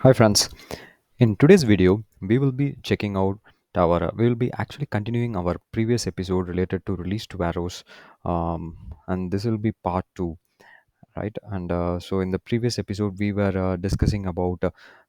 Hi friends. In today's video, we will be checking out we will be actually continuing our previous episode related to release to arrows, and this will be part two, right? And so in the previous episode, we were discussing about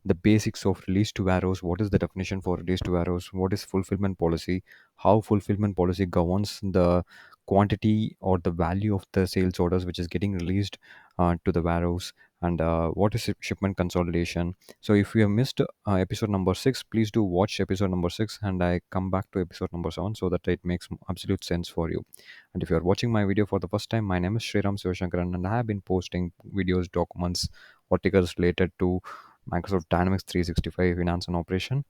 the basics of release to arrows. What is the definition for release to arrows? What is fulfillment policy? How fulfillment policy governs the quantity or the value of the sales orders which is getting released to the warehouse, and what is shipment consolidation. So if you have missed episode number 6, please do watch episode number 6, and I come back to episode number 7 so that it makes absolute sense for you. And if you are watching my video for the first time, my name is Sriram Sivashankaran, and I have been posting videos, documents, articles related to Microsoft Dynamics 365 finance and operation.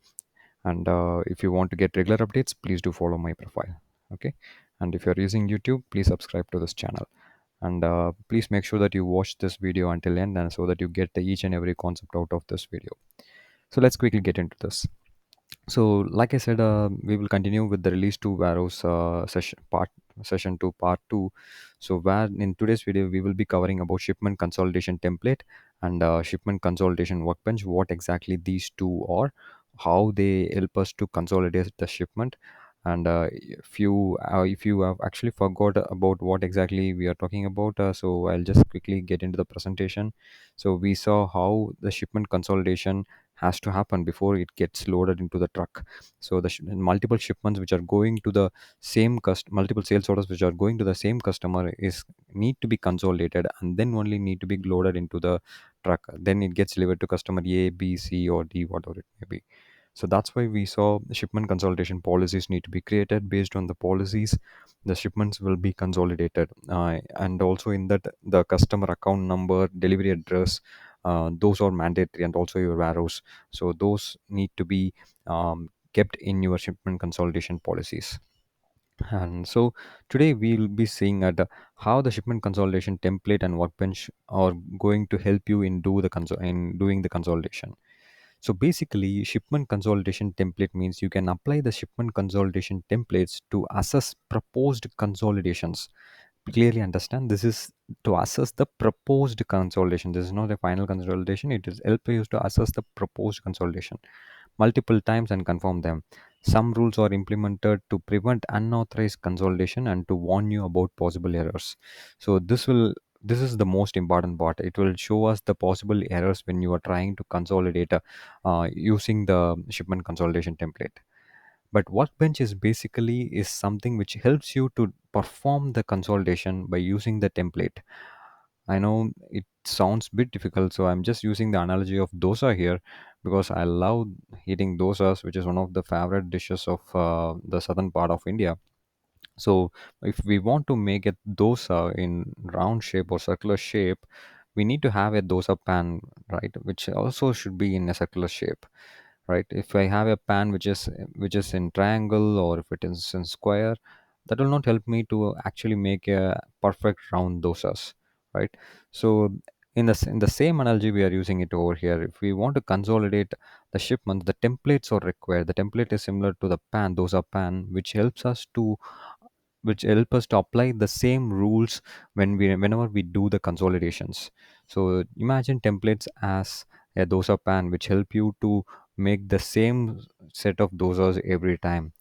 And if you want to get regular updates, please do follow my profile. Okay. And if you're using YouTube, please subscribe to this channel. And please make sure that you watch this video until end, and so that you get each and every concept out of this video. So let's quickly get into this. So like I said, we will continue with the release to Varos session 2 part 2. So where in today's video we will be covering about shipment consolidation template and shipment consolidation workbench, what exactly these two are, how they help us to consolidate the shipment. And if you have actually forgot about what exactly we are talking about, so I'll just quickly get into the presentation. So we saw how the shipment consolidation has to happen before it gets loaded into the truck. So the multiple shipments which are going to the multiple sales orders which are going to the same customer is need to be consolidated, and then only need to be loaded into the truck. Then it gets delivered to customer A, B, C, or D, whatever it may be. So that's why we saw shipment consolidation policies need to be created. Based on the policies, the shipments will be consolidated, and also in that the customer account number, delivery address, those are mandatory, and also your warehouse. So those need to be kept in your shipment consolidation policies. And so today we'll be seeing at how the shipment consolidation template and workbench are going to help you in in doing the consolidation. So basically, shipment consolidation template means you can apply the shipment consolidation templates to assess proposed consolidations. Clearly understand, this is to assess the proposed consolidation. This is not a final consolidation. It is help you to assess the proposed consolidation multiple times and confirm them. Some rules are implemented to prevent unauthorized consolidation and to warn you about possible errors. So this is the most important part. It will show us the possible errors when you are trying to consolidate using the shipment consolidation template. But workbench is basically is something which helps you to perform the consolidation by using the template. I know it sounds a bit difficult, so I'm just using the analogy of dosa here because I love eating dosas, which is one of the favorite dishes of the southern part of India. So if we want to make a dosa in round shape or circular shape, we need to have a dosa pan, right? Which also should be in a circular shape, right? If I have a pan which is in triangle, or if it is in square, that will not help me to actually make a perfect round dosas, right? So in the same analogy we are using it over here. If we want to consolidate the shipments, the templates are required. The template is similar to the pan dosa pan, which help us to apply the same rules whenever we do the consolidations. So imagine templates as a dosa pan which help you to make the same set of dosas every time.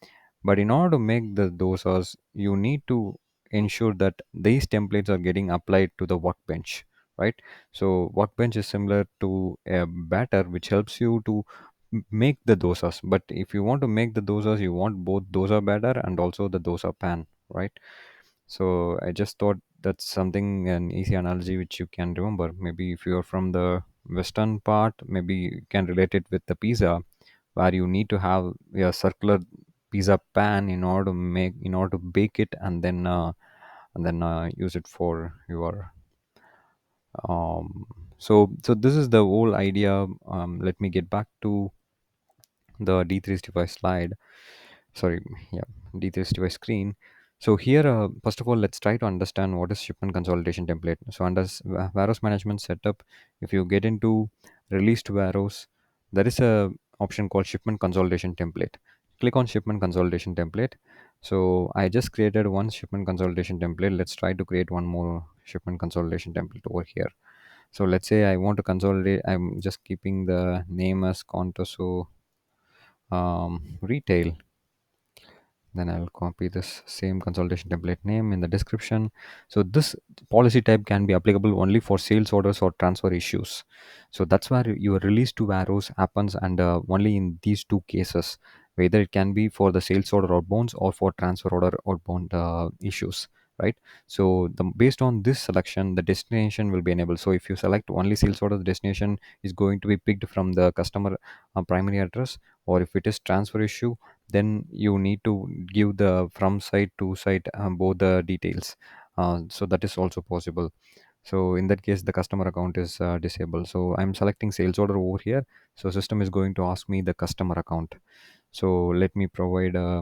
But in order to make the dosas, you need to ensure that these templates are getting applied to the workbench, right? So workbench is similar to a batter which helps you to make the dosas. But if you want to make the dosas, you want both dosa batter and also the dosa pan, right? So I just thought that's something, an easy analogy which you can remember. Maybe if you're from the western part, maybe you can relate it with the pizza, where you need to have a circular pizza pan in order to bake it, and then use it for your um so this is the whole idea. Let me get back to the D365 slide. Sorry, yeah, D365 screen. So here, first of all, let's try to understand what is shipment consolidation template. So under warehouse management setup, if you get into release to warehouse, there is a option called shipment consolidation template. Click on shipment consolidation template. So I just created one shipment consolidation template. Let's try to create one more shipment consolidation template over here. So let's say I want to consolidate. I'm just keeping the name as Contoso retail. Then I'll copy this same consolidation template name in the description. So this policy type can be applicable only for sales orders or transfer issues. So that's where your release to warehouse happens, and only in these two cases, whether it can be for the sales order outbounds or for transfer order outbound issues, right? So based on this selection, the destination will be enabled. So if you select only sales order, the destination is going to be picked from the customer primary address, or if it is transfer issue, then you need to give the from site to site both the details. So that is also possible. So in that case, the customer account is disabled. So I'm selecting sales order over here. So system is going to ask me the customer account. So let me provide a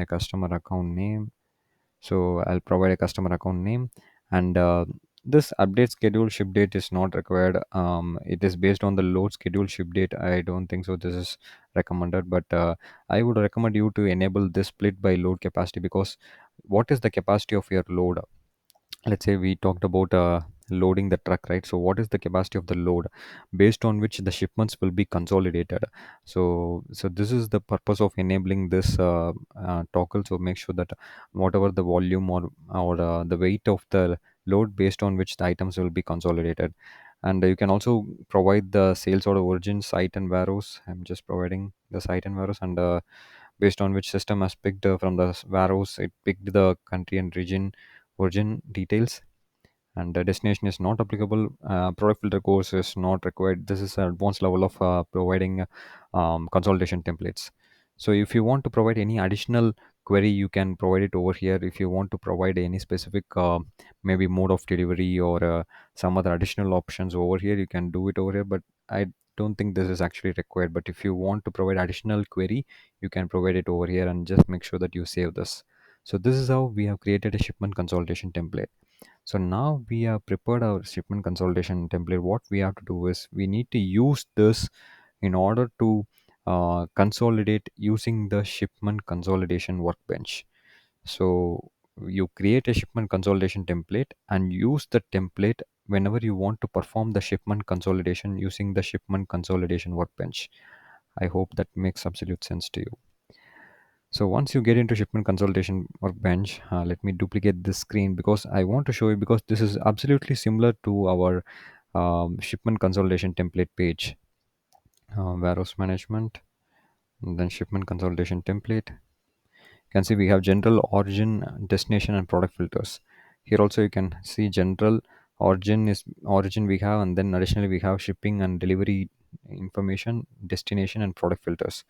customer account name. So I'll provide a customer account name, and this update schedule ship date is not required. It is based on the load schedule ship date. I don't think so this is recommended, but I would recommend you to enable this split by load capacity, because what is the capacity of your load? Let's say we talked about loading the truck, right? So what is the capacity of the load, based on which the shipments will be consolidated? So this is the purpose of enabling this toggle. So make sure that whatever the volume or the weight of the load, based on which the items will be consolidated. And you can also provide the sales order origin, site and warehouse. I'm just providing the site and warehouse, and based on which system has picked from the warehouse, it picked the country and region origin details. And the destination is not applicable. Product filter course is not required. This is an advanced level of providing consolidation templates. So if you want to provide any additional query, you can provide it over here. If you want to provide any specific maybe mode of delivery or some other additional options over here, you can do it over here, but I don't think this is actually required. But if you want to provide additional query, you can provide it over here, and just make sure that you save this. So this is how we have created a shipment consolidation template. So now we have prepared our shipment consolidation template. What we have to do is we need to use this in order to consolidate using the shipment consolidation workbench. So you create a shipment consolidation template and use the template whenever you want to perform the shipment consolidation using the shipment consolidation workbench. I hope that makes absolute sense to you. So once you get into shipment consolidation workbench, let me duplicate this screen because I want to show you, because this is absolutely similar to our shipment consolidation template page. Warehouse management, and then shipment consolidation template. You can see we have general, origin, destination, and product filters. Here also you can see general, origin we have, and then additionally we have shipping and delivery information, destination, and product filters.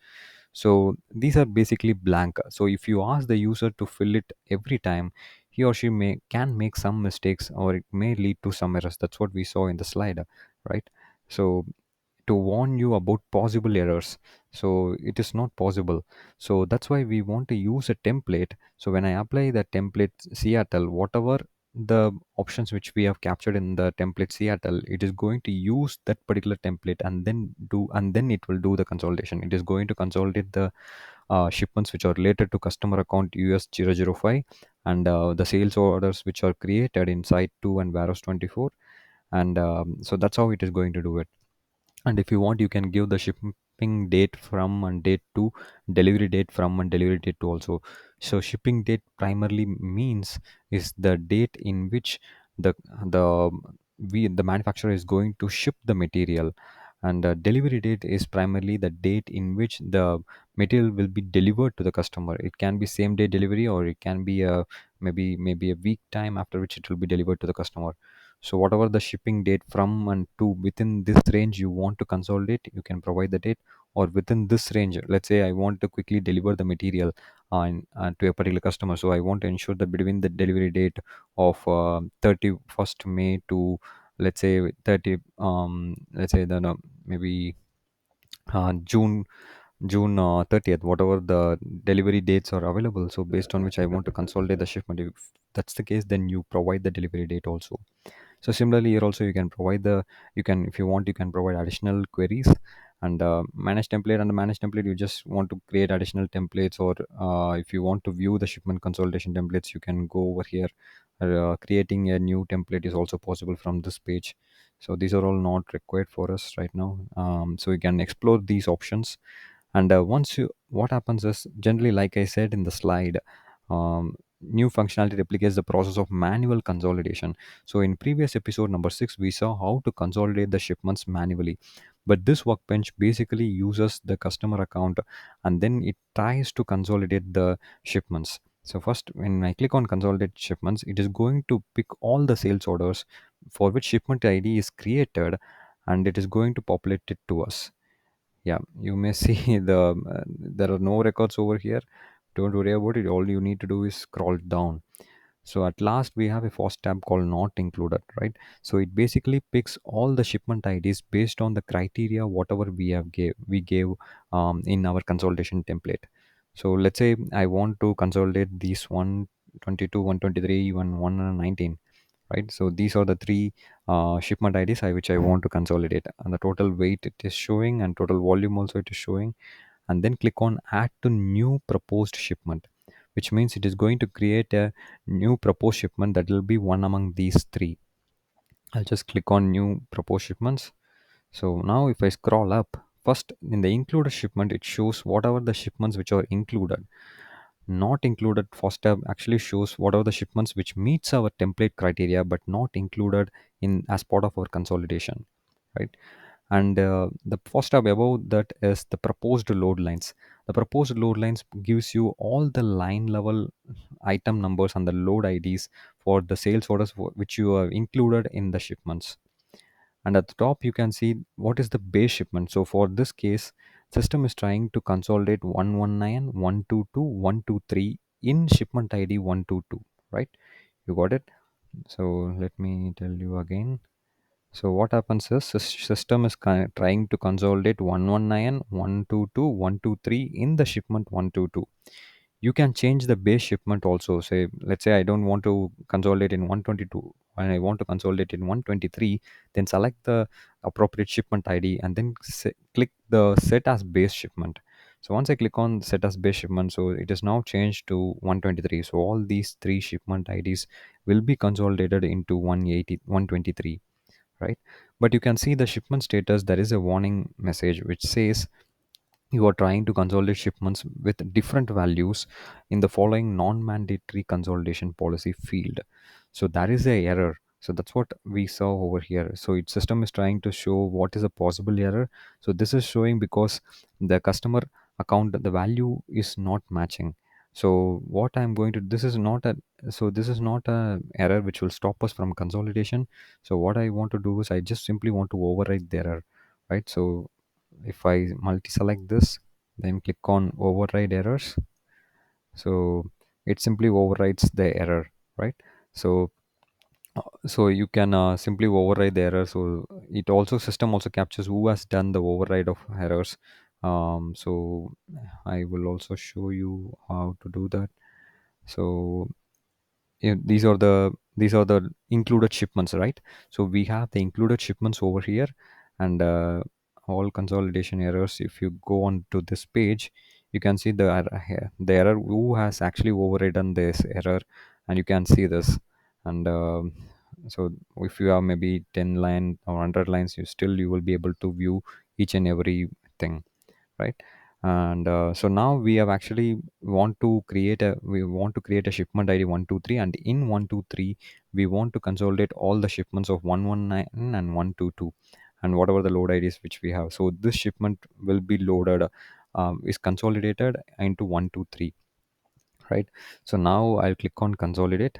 So these are basically blank. So if you ask the user to fill it every time, he or she may can make some mistakes, or it may lead to some errors. That's what we saw in the slide, right? So to warn you about possible errors, so it is not possible. So that's why we want to use a template. So when I apply the template Seattle, whatever the options which we have captured in the template Seattle, it is going to use that particular template, and then it will do the consolidation. It is going to consolidate the shipments which are related to customer account US 005, and the sales orders which are created in site 2 and warehouse 24. And so that's how it is going to do it. And if you want, you can give the shipping date from and date to, delivery date from and delivery date to also. So shipping date primarily means is the date in which the the the manufacturer is going to ship the material, and the delivery date is primarily the date in which the material will be delivered to the customer. It can be same day delivery, or it can be a maybe a week time after which it will be delivered to the customer. So whatever the shipping date from and to, within this range you want to consolidate, you can provide the date. Or within this range, let's say I want to quickly deliver the material to a particular customer, so I want to ensure that between the delivery date of 31st May to, let's say 30 let's say the no, maybe June 30th, whatever the delivery dates are available, so based on which I want to consolidate the shipment. If that's the case, then you provide the delivery date also. So similarly here also you can provide the, you can, if you want, you can provide additional queries. And manage template, and the manage template, you just want to create additional templates, or if you want to view the shipment consolidation templates, you can go over here. Creating a new template is also possible from this page. So these are all not required for us right now. So you can explore these options. And once you, what happens is generally, like I said in the slide, new functionality replicates the process of manual consolidation. So in previous episode number 6, we saw how to consolidate the shipments manually, but this workbench basically uses the customer account and then it tries to consolidate the shipments. So first, when I click on consolidate shipments, it is going to pick all the sales orders for which shipment ID is created, and it is going to populate it to us. Yeah, you may see there are no records over here. Don't worry about it. All you need to do is scroll down. So at last we have a first tab called not included, right? So it basically picks all the shipment IDs based on the criteria whatever we gave in our consolidation template. So let's say I want to consolidate these 122, 123, 119, right? So these are the three shipment IDs which I want to consolidate, and the total weight it is showing and total volume also it is showing. And then click on add to new proposed shipment, which means it is going to create a new proposed shipment that will be one among these three. I'll just click on new proposed shipments. So now if I scroll up, first in the included shipment, it shows whatever the shipments which are included. Not included first tab actually shows whatever the shipments which meets our template criteria but not included in as part of our consolidation, right? And the first tab above that is the proposed load lines. The proposed load lines gives you all the line level item numbers and the load IDs for the sales orders which you have included in the shipments. And at the top you can see what is the base shipment. So for this case, system is trying to consolidate 119, 122, 123 in shipment ID 122, right? You got it. So let me tell you again. So what happens is system is trying to consolidate 119, 122, 123 in the shipment 122. You can change the base shipment also. Say, let's say I don't want to consolidate in 122 and I want to consolidate in 123, then select the appropriate shipment ID and then click the set as base shipment. So once I click on set as base shipment, so it is now changed to 123. So all these three shipment IDs will be consolidated into 180, 123, right? But you can see the shipment status, there is a warning message which says you are trying to consolidate shipments with different values in the following non-mandatory consolidation policy field. So that is a error. So that's what we saw over here. So its system is trying to show what is a possible error. So this is showing because the customer account, the value is not matching. So what I'm going to, this is not a error which will stop us from consolidation. So what I want to do is I just simply want to override the error, right? So if I multi-select this, then click on override errors, so it simply overrides the error, right? So so you can simply override the error. So it also system also captures who has done the override of errors. So I will also show you how to do that. So yeah, these are the included shipments, right? So we have the included shipments over here, and all consolidation errors. If you go on to this page, you can see the error who has actually overridden this error, and you can see this. And so if you have maybe 10 line or 100 lines, you will be able to view each and every thing, right? And so now we have actually want to create a shipment ID 123, and in 123 we want to consolidate all the shipments of 119 and 122 and whatever the load IDs which we have. So this shipment will be loaded, is consolidated into 123, right? So now I'll click on consolidate.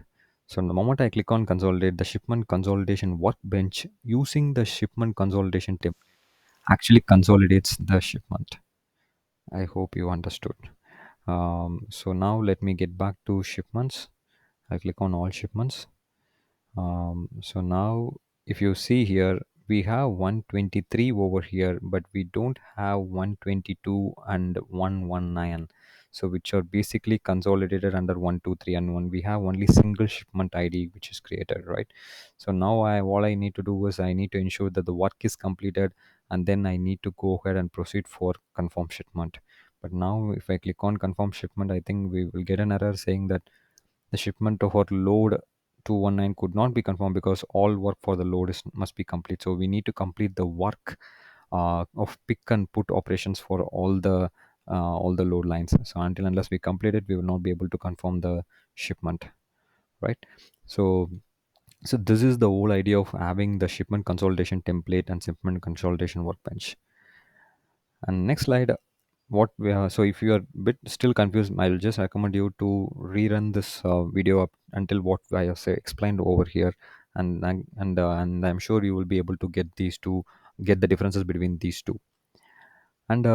So the moment I click on consolidate, the shipment consolidation workbench using the shipment consolidation tip actually consolidates the shipment. I hope you understood. So now let me get back to shipments. I click on all shipments. So now if you see here, we have 123 over here, but we don't have 122 and 119. So which are basically consolidated under 123, and one we have only single shipment ID which is created, right? So now all I need to do is I need to ensure that the work is completed, and then I need to go ahead and proceed for confirm shipment. But now if I click on confirm shipment, I think we will get an error saying that the shipment of our load 219 could not be confirmed because all work for the load must be complete. So we need to complete the work of pick and put operations for all the load lines. So until unless we complete it, we will not be able to confirm the shipment, right? So this is the whole idea of having the shipment consolidation template and shipment consolidation workbench. And next slide, what we are, so if you are a bit still confused, I'll just recommend you to rerun this video up until what I have say explained over here, and I'm sure you will be able to get the differences between these two. And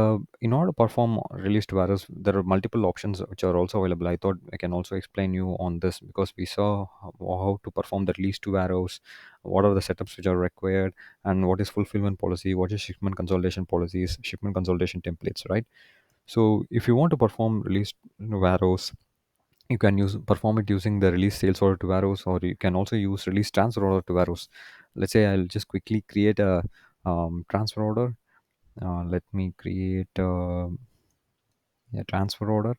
in order to perform release to Varus, there are multiple options which are also available. I thought I can also explain you on this because we saw how to perform the release to arrows, what are the setups which are required, and what is fulfillment policy, what is shipment consolidation policies, shipment consolidation templates, right? So if you want to perform release to arrows, you can use perform it using the release sales order to arrows, or you can also use release transfer order to arrows. Let's say I'll just quickly create a transfer order. Let me create a transfer order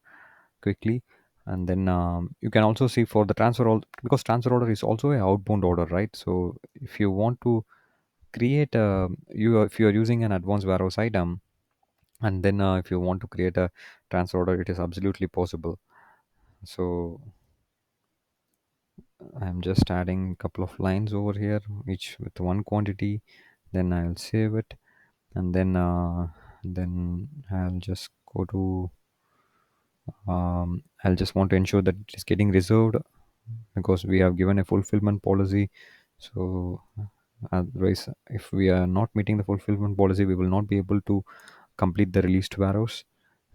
quickly, and then you can also see for the transfer order, because transfer order is also a outbound order, right? So if you want to create a if you are using an advanced warehouse item, and then if you want to create a transfer order, it is absolutely possible. So I'm just adding a couple of lines over here, each with one quantity. Then I'll save it, and then I'll just go to I'll just want to ensure that it is getting reserved because we have given a fulfillment policy. So otherwise, if we are not meeting the fulfillment policy, we will not be able to complete the release to warehouse.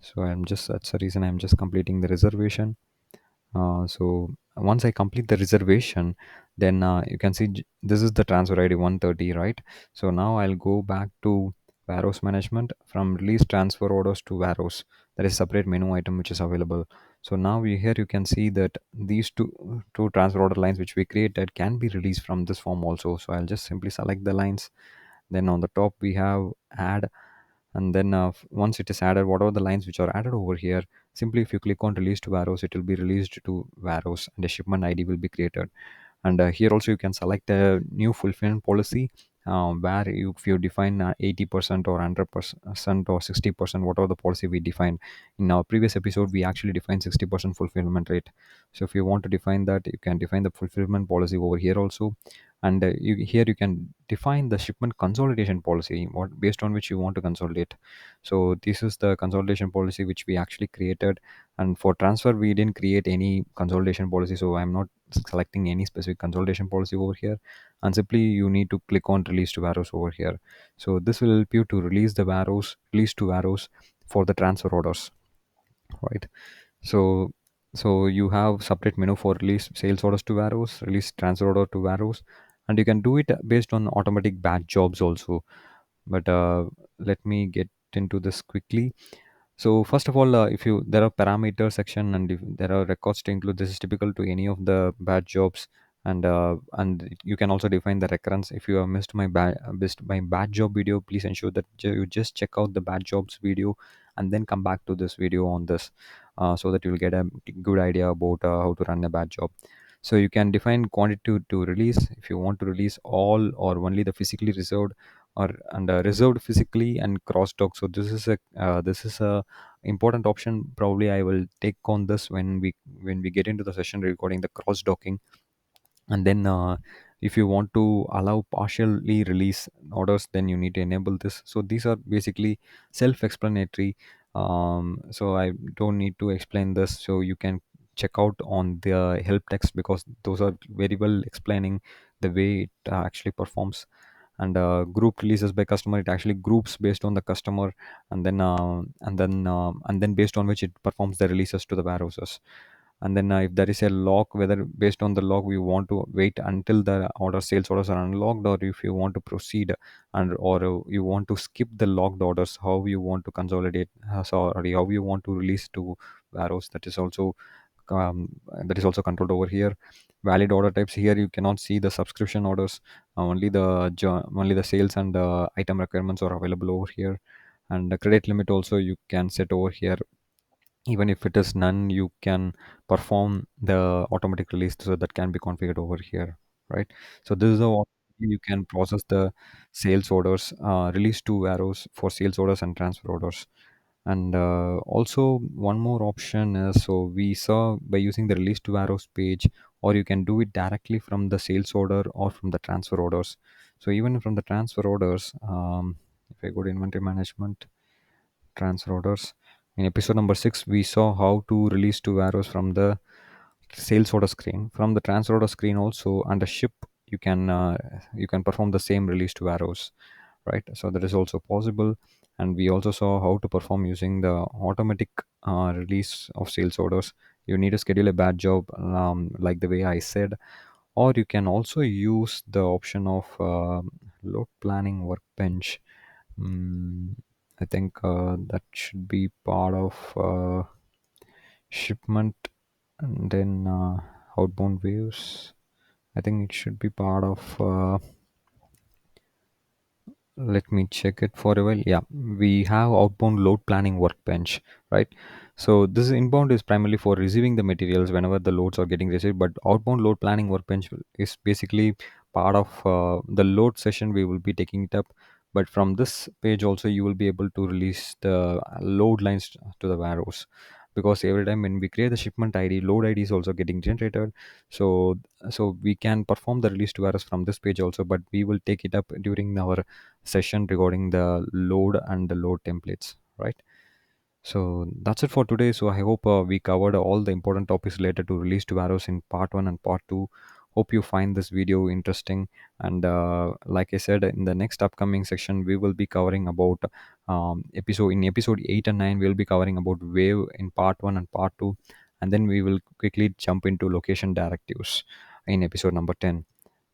So that's the reason I'm just completing the reservation. So once I complete the reservation, then you can see this is the transfer ID 130, right? So now I'll go back to warehouse management. From release transfer orders to warehouse, there is separate menu item which is available. So now here you can see that these two transfer order lines which we created can be released from this form also. So I'll just simply select the lines. Then on the top we have add, and then once it is added, what are the lines which are added over here, simply if you click on release to warehouse, it will be released to warehouse and a shipment ID will be created. And here also you can select a new fulfillment policy, where if you define 80% or 100% or 60%, whatever the policy we defined in our previous episode, we actually defined 60% fulfillment rate. So if you want to define that, you can define the fulfillment policy over here also. And here you can define the shipment consolidation policy, what based on which you want to consolidate. So this is the consolidation policy which we actually created. And for transfer we didn't create any consolidation policy, so I'm not selecting any specific consolidation policy over here. And simply you need to click on release to warehouse over here. So this will help you to release to warehouse for the transfer orders, right? So you have separate menu for release sales orders to warehouse, release transfer order to warehouse, and you can do it based on automatic batch jobs also. But let me get into this quickly. So first of all, if you there are parameter section, and if there are records to include, this is typical to any of the batch jobs. And you can also define the recurrence. If you have missed my batch job video, please ensure that you just check out the batch jobs video and then come back to this video on this, so that you will get a good idea about how to run a batch job. So you can define quantity to release, if you want to release all or only the physically reserved, or and reserved physically and cross dock. So this is a important option. Probably I will take on this when we get into the session regarding the cross docking. And then if you want to allow partially release orders, then you need to enable this. So these are basically self-explanatory, so I don't need to explain this. So you can check out on the help text, because those are very well explaining the way it actually performs. And group releases by customer, it actually groups based on the customer, and then based on which it performs the releases to the warehouses. And then if there is a lock, whether based on the lock we want to wait until the sales orders are unlocked, or if you want to proceed, and or you want to skip the locked orders, how you want to consolidate, sorry, how you want to release to warehouse, um, that is also controlled over here. Valid order types, here you cannot see the subscription orders, only the sales and item requirements are available over here. And the credit limit also you can set over here. even if it is none, you can perform the automatic release, so that can be configured over here, right? So this is how you can process the sales orders, release two arrows for sales orders and transfer orders. And also one more option is, so we saw by using the release to arrows page, or you can do it directly from the sales order or from the transfer orders. So even from the transfer orders, if I go to inventory management, transfer orders, in episode number 6 we saw how to release two arrows from the sales order screen. From the transfer order screen also, under ship, you can perform the same release two arrows, right? So that is also possible. And we also saw how to perform using the automatic release of sales orders. You need to schedule a batch job, like the way I said, or you can also use the option of load planning workbench. mm, I think that should be part of shipment. And then outbound waves, I think it should be part of let me check it for a while. Yeah, we have outbound load planning workbench, right? So this inbound is primarily for receiving the materials whenever the loads are getting received, but outbound load planning workbench is basically part of the load session. We will be taking it up, but from this page also you will be able to release the load lines to the warehouse, because every time when we create the shipment id, load id is also getting generated. So we can perform the release to warehouse from this page also, but we will take it up during our session regarding the load and the load templates, right? So that's it for today. So I hope we covered all the important topics related to release to arrows in part 1 and part 2. Hope you find this video interesting. And like I said, in the next upcoming section we will be covering about episode 8 and 9 we'll be covering about wave in part 1 and part 2, and then we will quickly jump into location directives in episode number 10.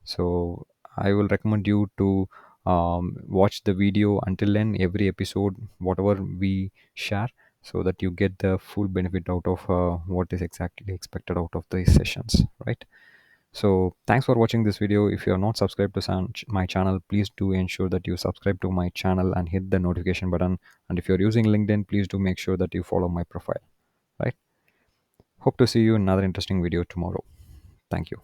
So I will recommend you to watch the video until then, every episode, whatever we share, so that you get the full benefit out of what is exactly expected out of these sessions, right? So thanks for watching this video. If you are not subscribed to my channel, please do ensure that you subscribe to my channel and hit the notification button. And if you're using LinkedIn, please do make sure that you follow my profile, right? Hope to see you in another interesting video tomorrow. Thank you.